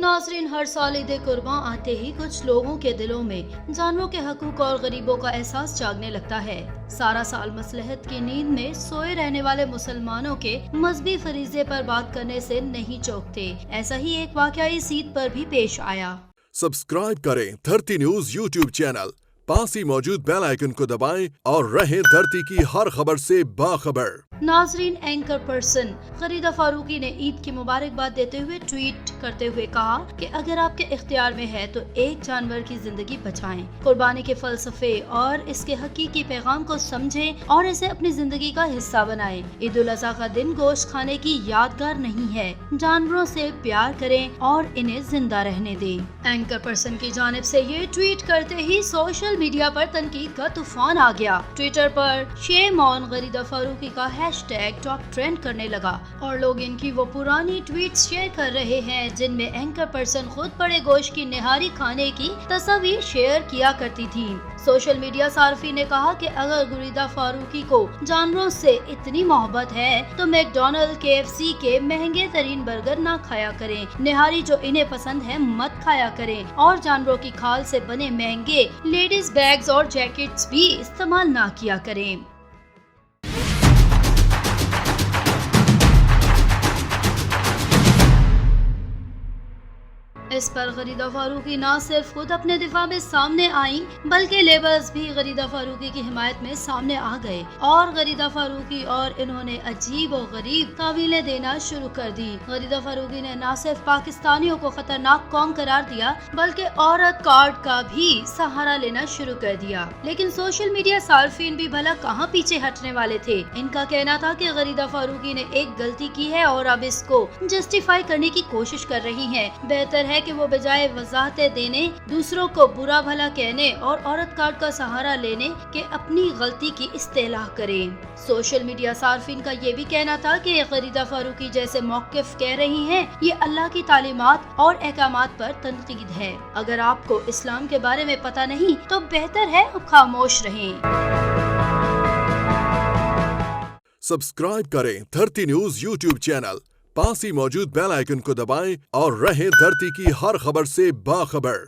नाज़रीन, हर साल ईद कुर्बान आते ही कुछ लोगों के दिलों में जानवरों के हकूक और गरीबों का एहसास जागने लगता है। सारा साल मसलहत की नींद में सोए रहने वाले मुसलमानों के मजहबी फरीजे पर बात करने से नहीं चौकते। ऐसा ही एक वाकया इस ईद पर भी पेश आया। सब्सक्राइब करें धरती न्यूज यूट्यूब चैनल, पास ही मौजूद बेल आइकन को दबाएं और रहें धरती की हर खबर से बाखबर। नाजरीन, एंकर पर्सन फरीदा फारूकी ने ईद की मुबारकबाद देते हुए ट्वीट करते हुए कहा कि अगर आपके इख्तियार में है तो एक जानवर की जिंदगी बचाएं, कुर्बानी के फलसफे और इसके हकीकी पैगाम को समझें और इसे अपनी जिंदगी का हिस्सा बनाएं। ईद उल अज़हा का दिन गोश्त खाने की यादगार नहीं है। जानवरों से प्यार करें और इन्हें जिंदा रहने दें। एंकर पर्सन की जानिब से ये ट्वीट करते ही सोशल मीडिया पर तनकीद का तूफान आ गया। ट्विटर पर शेम ऑन फरीदा फारूकी का हैशटैग टॉप ट्रेंड करने लगा और लोग इनकी वो पुरानी ट्वीट्स शेयर कर रहे हैं जिनमें एंकर पर्सन खुद बड़े गोश्त की निहारी खाने की तस्वीर शेयर किया करती थी। सोशल मीडिया सार्फी ने कहा कि अगर फरीदा फारूकी को जानवरों से इतनी मोहब्बत है तो मैकडॉनल्ड KFC के महंगे तरीन बर्गर ना खाया करें, निहारी जो इन्हें पसंद है मत खाया करें और जानवरों की खाल से बने महंगे लेडीज बैग्स और जैकेट्स भी इस्तेमाल ना किया करें। इस पर फरीदा फारूकी न सिर्फ खुद अपने दिफा में सामने आई बल्कि लेबर्स भी फरीदा फारूकी की हिमायत में सामने आ गए और फरीदा फारूकी और इन्होंने अजीब और गरीब तावीलें देना शुरू कर दी। फरीदा फारूकी ने न सिर्फ पाकिस्तानियों को खतरनाक कौम करार दिया बल्कि औरत कार्ड का भी सहारा लेना शुरू कर दिया। लेकिन सोशल मीडिया सार्फिन भी भला कहाँ पीछे हटने वाले थे। इनका कहना था कि फरीदा फारूकी ने एक गलती की है और अब इसको जस्टिफाई करने की कोशिश कर रही है। बेहतर है कि वो बजाय वजाहतें देने, दूसरों को बुरा भला कहने और औरत कार्ड का सहारा लेने के अपनी गलती की इस्तेलाह करें। सोशल मीडिया सार्फिन का ये भी कहना था कि फरीदा फारूकी जैसे मौकिफ कह रही हैं, ये अल्लाह की तालीमात और अहकामात पर तनकीद है। अगर आपको इस्लाम के बारे में पता नहीं तो बेहतर है आप खामोश रहें। सब्सक्राइब करें धरती न्यूज यूट्यूब चैनल, पास ही मौजूद बेल आइकन को दबाएं और रहें धरती की हर खबर से बाखबर।